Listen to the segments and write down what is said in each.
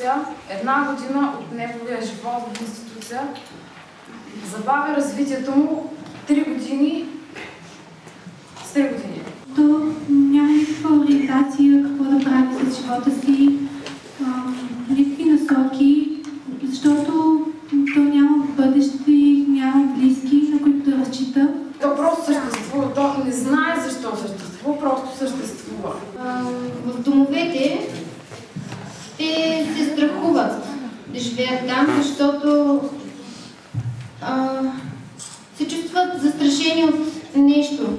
институция, 1 година от неговия живот в институция забавя развитието му 3 години с 3 години. То няма никаква ориентация какво да прави с живота си, никакви насоки, защото то няма бъдеще и няма близки, на които да разчита. То просто съществува, то не знае защо съществува, просто съществува. В домовете те се страхуват да живеят там, защото се чувстват застрашени от нещо.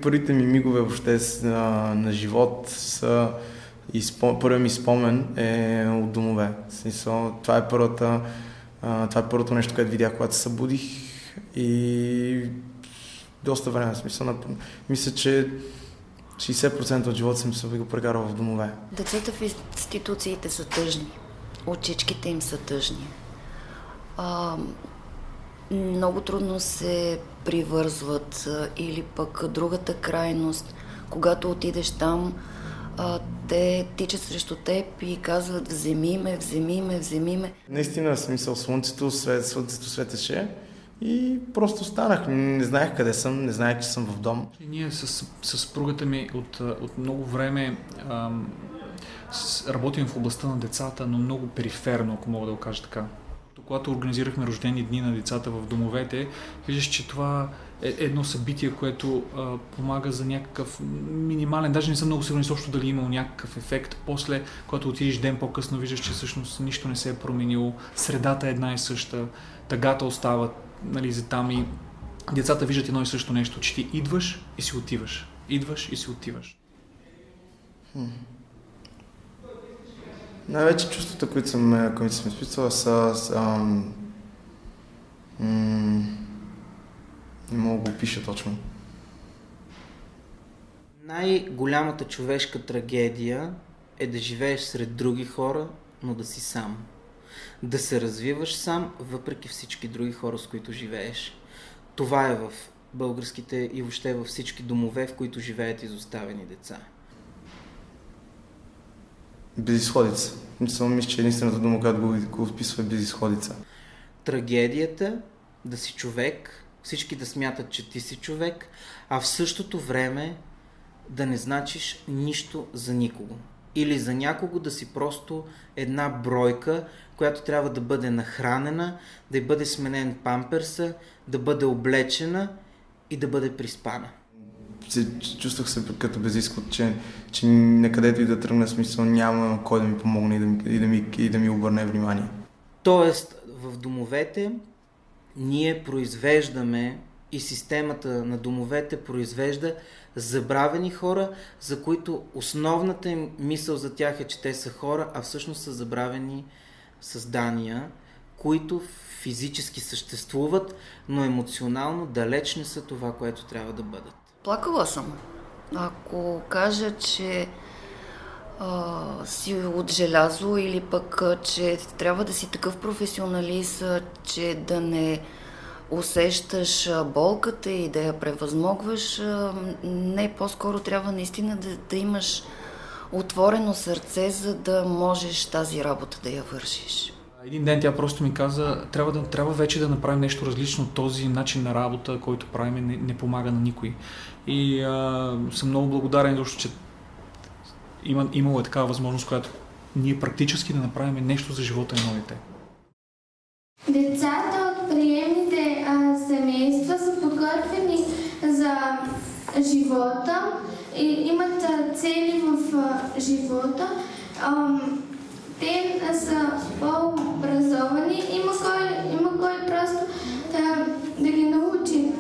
Първите ми мигове въобще на живот са първият ми спомен е от домове. Това е първото нещо, което видях, когато се събудих и доста време. Мисля, че 60% от живота съм се го прекарал в домове. Децата в институциите са тъжни. Очичките им са тъжни. Много трудно се привързват или пък другата крайност. Когато отидеш там, те тичат срещу теб и казват вземи ме, вземи ме, вземи ме. Наистина, смисъл, слънцето светеше и просто станах. Не знаех къде съм, не знаех, че съм в дом. Ние с съпругата ми от много време работим в областта на децата, но много периферно, ако мога да го кажа така. Когато организирахме рождени дни на децата в домовете, виждаш, че това е едно събитие, което помага за някакъв минимален, даже не съм много сигурен също дали имал някакъв ефект. После, когато отидеш ден по-късно, виждаш, че всъщност нищо не се е променило, средата е една и съща, тъгата остава, нали, за там и децата виждат едно и също нещо, че ти идваш и си отиваш. Идваш и си отиваш. Най-вече чувствата, които съм изпитвал, са не мога да го опиша точно. Най-голямата човешка трагедия е да живееш сред други хора, но да си сам. Да се развиваш сам, въпреки всички други хора, с които живееш. Това е в българските и въобще във всички домове, в които живеят изоставени деца. Безизходица. Мисля, че единствената дума, която го описва, е безизходица. Трагедията да си човек, всички да смятат, че ти си човек, а в същото време да не значиш нищо за никого. Или за някого да си просто една бройка, която трябва да бъде нахранена, да й бъде сменен памперса, да бъде облечена и да бъде приспана. Чувствах се като безизход, че накъдето и да тръгна, смисъл няма кой да ми помогне и да ми обърне внимание. Тоест, в домовете ние произвеждаме и системата на домовете произвежда забравени хора, за които основната им мисъл за тях е, че те са хора, а всъщност са забравени създания, които физически съществуват, но емоционално далеч не са това, което трябва да бъдат. Плакала съм. Ако кажа, че си от желязо или пък, че трябва да си такъв професионалист, че да не усещаш болката и да я превъзмогваш, не, по-скоро трябва наистина да имаш отворено сърце, за да можеш тази работа да я вършиш. Един ден тя просто ми каза, трябва вече да направим нещо различно. Този начин на работа, който правим, не помага на никой. И съм много благодарен, защото че имало е такава възможност, която ние практически да направим нещо за живота на дете. Децата от приемните семейства са подготвени за живота и имат цели в живота. Те са по-образовани, има кой просто да ги научи.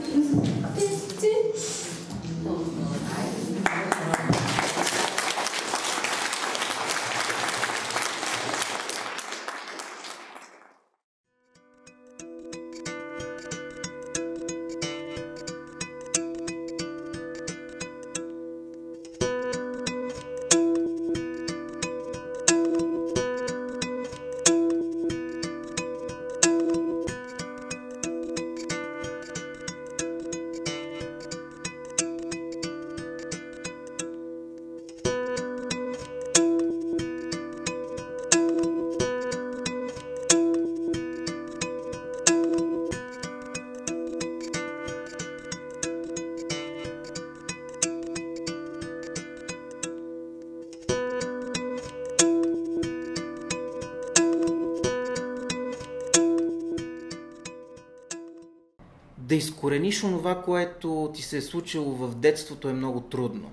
да изкорениш онова, което ти се е случило в детството, е много трудно.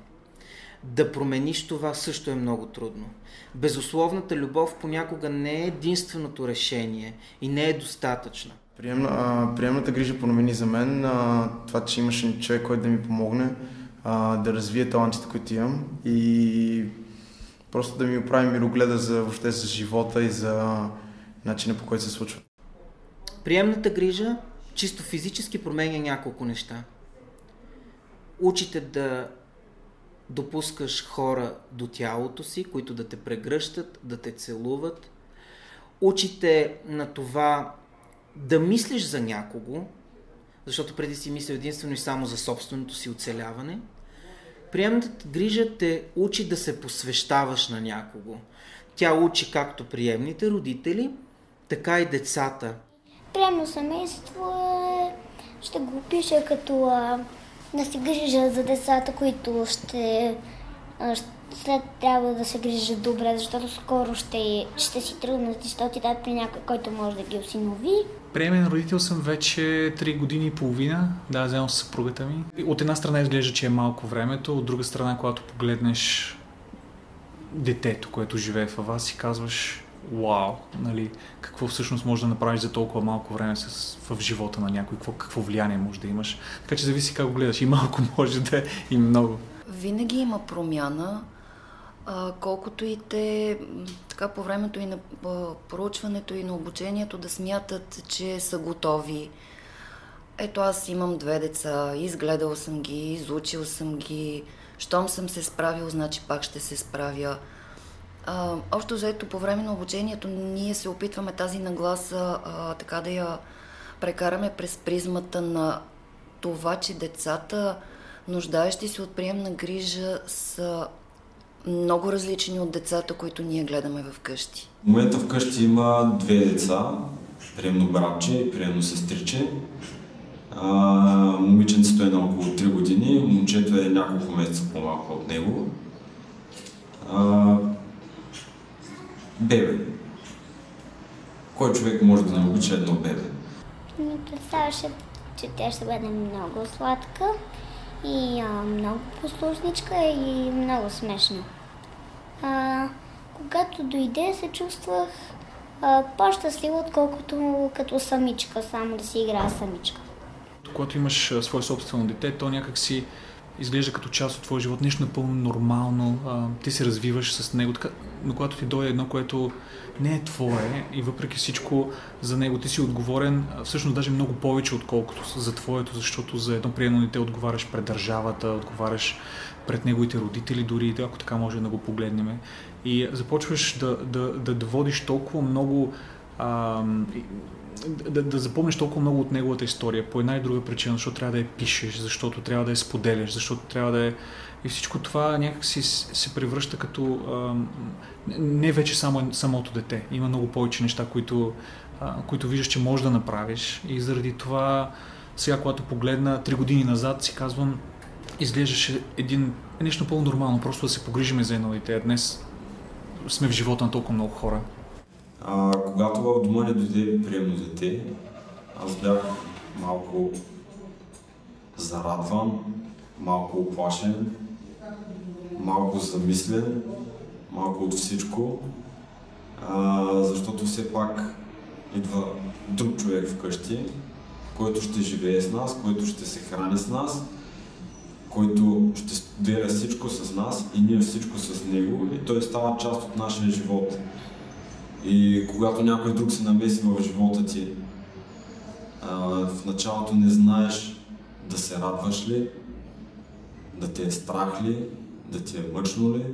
Да промениш това също е много трудно. Безусловната любов понякога не е единственото решение и не е достатъчна. Приемната грижа промени за мен това, че имаше човек, който да ми помогне да развие талантите, които имам и просто да ми оправи мирогледа въобще за живота и за начина, по който се случва. Приемната грижа чисто физически променя няколко неща. Учите да допускаш хора до тялото си, които да те прегръщат, да те целуват. Учите на това да мислиш за някого, защото преди си мислил единствено и само за собственото си оцеляване. Приемната грижа те учи да се посвещаваш на някого. Тя учи както приемните родители, така и децата. Приемно семейство ще го опиша като да се грижа за децата, които след трябва да се грижат добре, защото скоро ще си тръгнат и ще отидат при някой, който може да ги осинови. Приемен родител съм вече 3 години и половина, заедно с съпругата ми. От една страна изглежда, че е малко времето, от друга страна, когато погледнеш детето, което живее във вас, си казваш: вау, нали, какво всъщност можеш да направиш за толкова малко време в живота на някой, какво влияние може да имаш. Така че зависи как го гледаш. И малко може да е, и много. Винаги има промяна, колкото и те така по времето и на проучването и на обучението да смятат, че са готови. Ето, аз имам 2 деца, изгледал съм ги, изучил съм ги, щом съм се справил, значи пак ще се справя. Общо заето по време на обучението ние се опитваме тази нагласа така да я прекараме през призмата на това, че децата, нуждаещи се от приемна грижа, са много различни от децата, които ние гледаме вкъщи. В момента вкъщи има 2 деца, приемно братче и приемно сестриче. Момиченцето е на около 3 години, момчето е няколко месеца по-малко от него. Бебе. Кой човек може да не обича едно бебе? Ми представяше, че тя ще бъде много сладка и много послушничка и много смешна. Когато дойде, се чувствах по-щастлива, отколкото като самичка, само да си играя самичка. Когато имаш свое собствено дете, то някак си изглежда като част от твоя живот, нещо напълно нормално, ти се развиваш с него, но когато ти дойде едно, което не е твое и въпреки всичко за него ти си отговорен, всъщност даже много повече отколкото за твоето, защото за едно приемно дете отговаряш пред държавата, отговаряш пред неговите родители дори, ако така може да го погледнем. И започваш да водиш толкова много, да запомниш толкова много от неговата история по една и друга причина, защото трябва да я пишеш, защото трябва да я споделяш, защото трябва да е... И всичко това някак си се превръща като не вече самото дете. Има много повече неща, които виждаш, че можеш да направиш. И заради това сега, когато погледна 3 години назад, си казвам, изглеждаше нещо по-нормално, просто да се погрижиме за едно дете. Днес сме в живота на толкова много хора. Когато в дома не дойде приемно дете, аз бях малко зарадван, малко оплашен, малко замислен, малко от всичко, защото все пак идва друг човек вкъщи, който ще живее с нас, който ще се храни с нас, който ще споделя всичко с нас и ние всичко с него и той става част от нашия живот. И когато някой друг се намеси в живота ти, в началото не знаеш да се радваш ли, да те е страх ли, да ти е мъчно ли,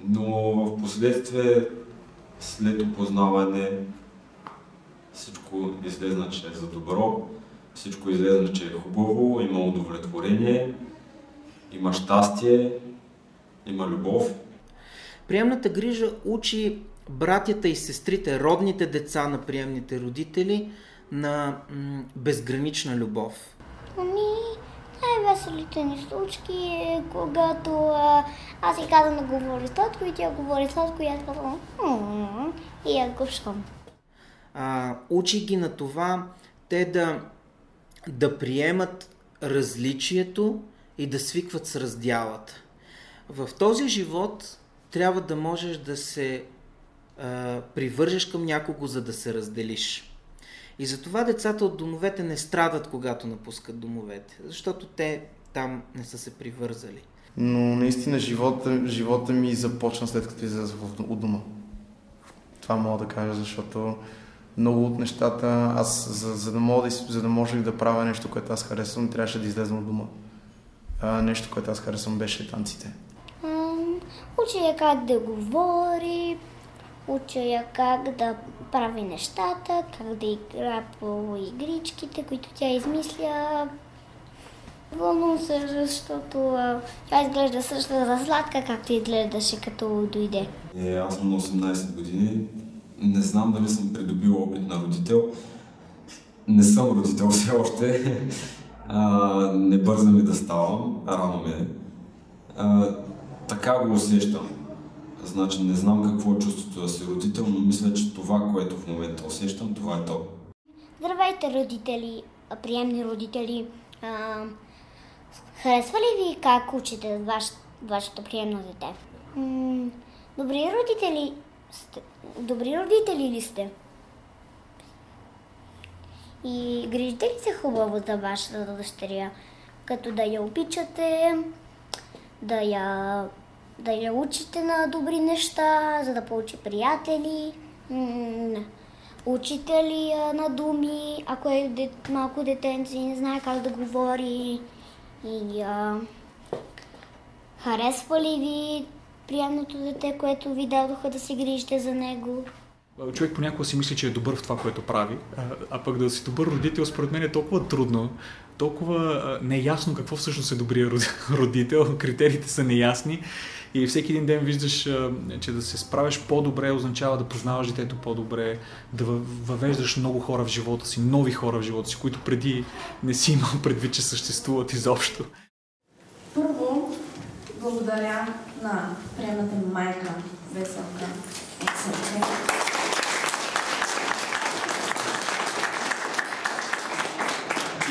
но в последствие, след опознаване, всичко излезна, че е за добро, всичко излезна, че е хубаво, има удовлетворение, има щастие, има любов. Приемната грижа учи братята и сестрите, родните деца на приемните родители на безгранична любов. Най-веселите ни случки е когато аз си казвам да говори сладко и тя говори сладко и аз казвам и я гушкам. Учи ги на това те да приемат различието и да свикват с раздялата. В този живот трябва да можеш да се привържеш към някого, за да се разделиш. И затова децата от домовете не страдат, когато напускат домовете, защото те там не са се привързали. Но наистина живота ми започна след като излязох от дома. Това мога да кажа, защото много от нещата, аз за да можех да правя нещо, което аз харесвам, трябваше да излезна от дома. Нещо, което аз харесвам, беше танците. Уча я как да говори, уча я как да прави нещата, как да играе по игричките, които тя измисля. Вълнувам се, защото тя изглежда същата за сладка, както изглеждаше като дойде. Аз съм на 18 години. Не знам дали съм придобил опит на родител. Не съм родител все още. Не бързам и да ставам. Рано ме. Така го усещам. Значи не знам какво е чувството да си родител, но мисля, че това, което в момента усещам, това е то. Здравейте, родители, приемни родители. Харесва ли ви как учите вашето приемно дете? Добри родители ли сте? И грижите ли се хубаво за вашата дъщеря? Като да я обичате, да я учите на добри неща, за да получи приятели, учите ли я на думи, ако е малко детенце и не знае как да говори? И харесва ли ви приемното дете, което ви дадоха да се грижите за него? Човек понякога си мисли, че е добър в това, което прави, а пък да си добър родител, според мен е толкова трудно, толкова неясно какво всъщност е добрия родител, критериите са неясни и всеки един ден виждаш, че да се справиш по-добре означава да познаваш детето по-добре, да въвеждаш много хора в живота си, нови хора в живота си, които преди не си имал предвид, че съществуват изобщо. Първо, благодаря на приемната ми майка Веселка от Сърце.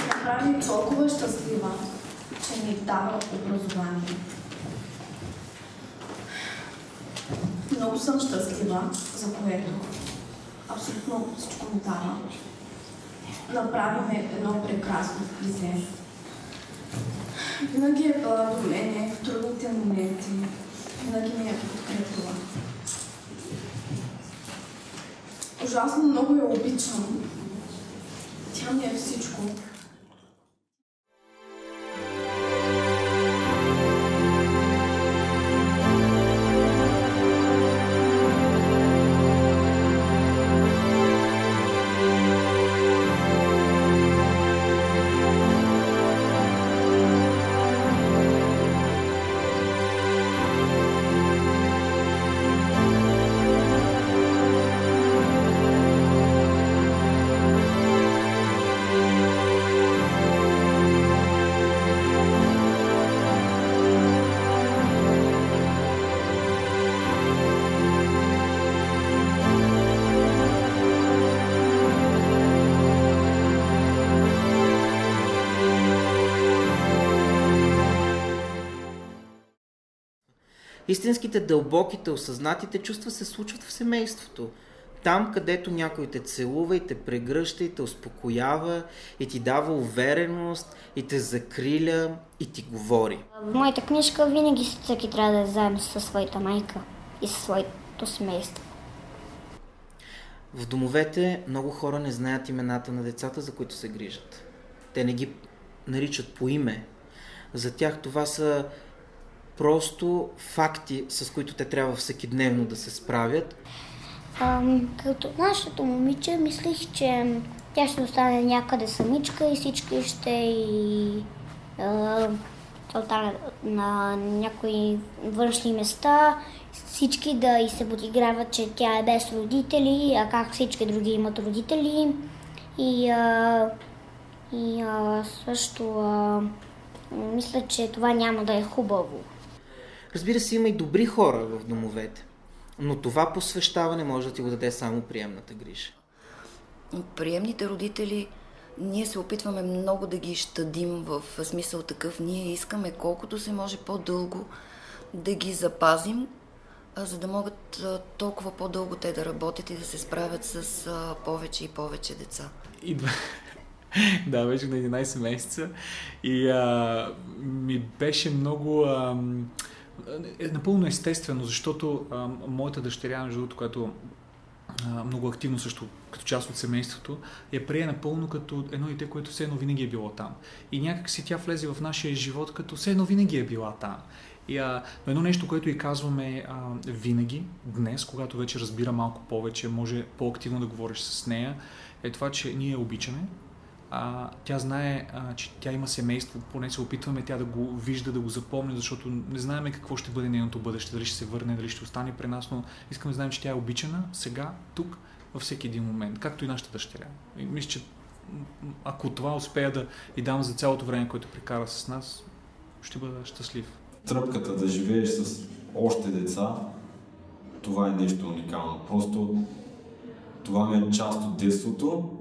Направи толкова щастлива, че ми дава образование. Много съм щастлива, за което абсолютно всичко ми дава. Направиме едно прекрасно дете. Винаги е била до мене в трудните моменти. Винаги ме е подкрепила. Ужасно много я обичам. Тя ми е всичко. Истинските, дълбоките, осъзнатите чувства се случват в семейството. Там, където някой те целува и те прегръща и те успокоява и ти дава увереност и те закриля и ти говори. В моята книжка винаги всеки трябва да е заедно със своята майка и със своето семейство. В домовете много хора не знаят имената на децата, за които се грижат. Те не ги наричат по име. За тях това са просто факти, с които те трябва всекидневно да се справят. Като нашето момиче, мислих, че тя ще остане някъде самичка и всички ще остане на някои външни места, всички да и се подиграват, че тя е без родители, а как всички други имат родители. Също мисля, че това няма да е хубаво. Разбира се, има и добри хора в домовете, но това посвещаване може да ти го даде само приемната грижа. Приемните родители ние се опитваме много да ги щадим в смисъл такъв. Ние искаме колкото се може по-дълго да ги запазим, за да могат толкова по-дълго те да работят и да се справят с повече и повече деца. Да, вече на 11 месеца и ми беше много напълно естествено, защото моята дъщеря, между другото, която много активно също като част от семейството, я прие напълно като едно дете, което все едно винаги е било там. И някак си тя влезе в нашия живот, като все едно винаги е била там. И но едно нещо, което и казваме винаги, днес, когато вече разбира малко повече, може по-активно да говориш с нея, е това, че ние я обичаме. Тя знае, че тя има семейство, поне се опитваме тя да го вижда, да го запомни, защото не знаем какво ще бъде нейното бъдеще, дали ще се върне, дали ще остане при нас, но искаме да знаем, че тя е обичана сега, тук, във всеки един момент, както и нашата дъщеря. И мисля, че ако това успея да и дам за цялото време, което прекара с нас, ще бъда щастлив. Тръпката да живееш с още деца, това е нещо уникално. Просто това ми е част от детството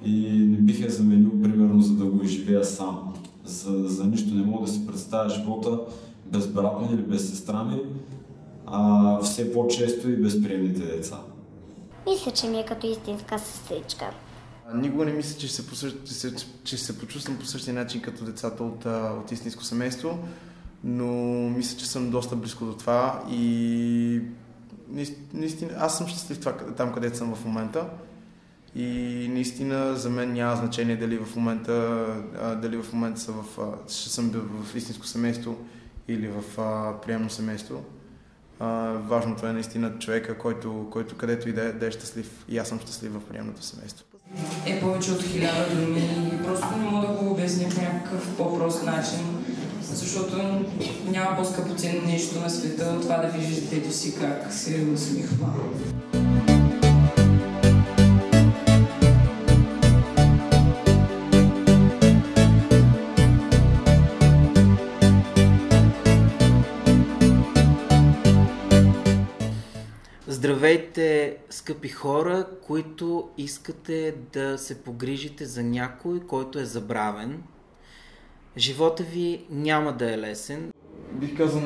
и не бих я заменил, примерно, за да го изживея сам. За нищо не мога да си представя живота без брат ми или без сестра ми, а все по-често и без приемните деца. Мисля, че ми е като истинска сестричка. Никога не мисля, че ще се почувствам по същия начин като децата от истинско семейство, но мисля, че съм доста близко до това и наистина аз съм щастлив там, където съм в момента. И наистина за мен няма значение дали в момента ще съм в истинско семейство или в приемно семейство. Важното е наистина човека, който където и да е щастлив. И аз съм щастлив в приемното семейство. Е повече от 1000 думи и просто не мога да го обясня по някакъв по-прост начин, защото няма по-скъпоценно нещо на света от това да виждаш детето си как се усмихва. Здравейте, скъпи хора, които искате да се погрижите за някой, който е забравен. Живота ви няма да е лесен. Бих казал,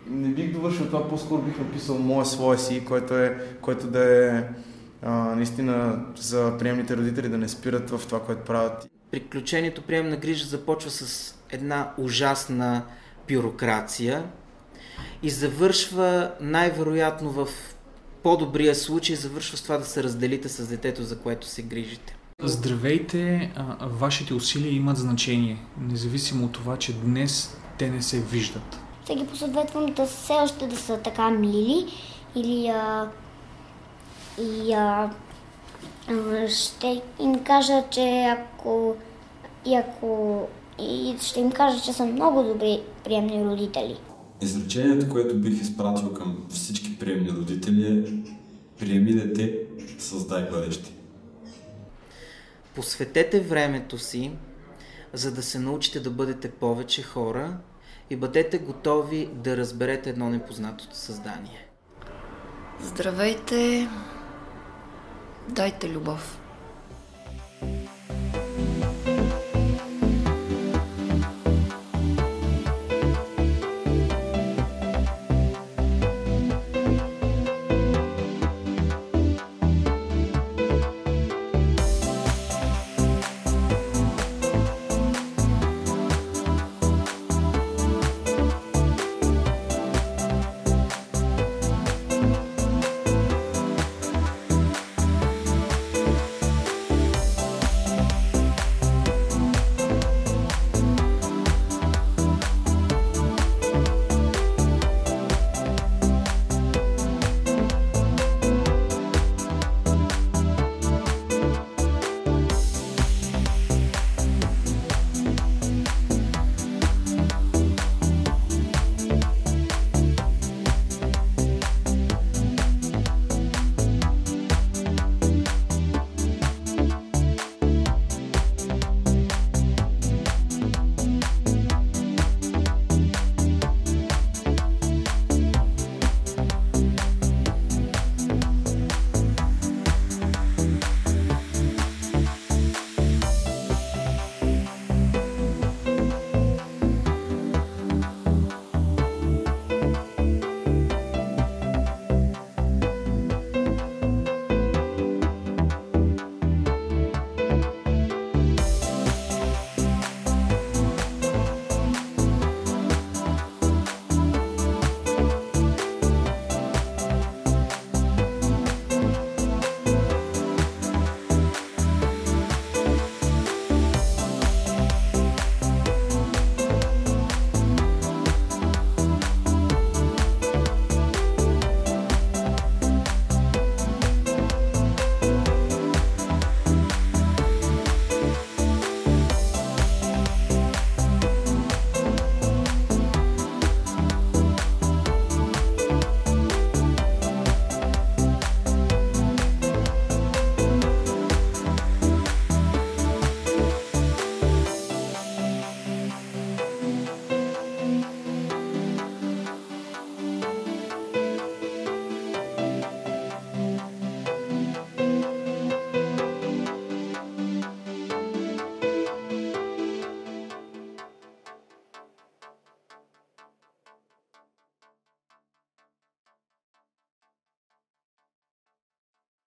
не бих довършил това, по-скоро бих написал мое свое си, което да е наистина за приемните родители да не спират в това, което правят. Приключението приемна грижа започва с една ужасна бюрокрация и завършва най-вероятно в по-добрия случай, завършва с това да се разделите с детето, за което се грижите. Здравейте, вашите усилия имат значение, независимо от това, че днес те не се виждат. Ще ги посъветвам да все още да са така мили или ще им кажа, че ще им кажа, че са много добри приемни родители. Изречението, което бих изпратил към всички приемни родители е: приеми дете, създай бъдеще. Посветете времето си, за да се научите да бъдете повече хора и бъдете готови да разберете едно непознато създание. Здравейте, дайте любов.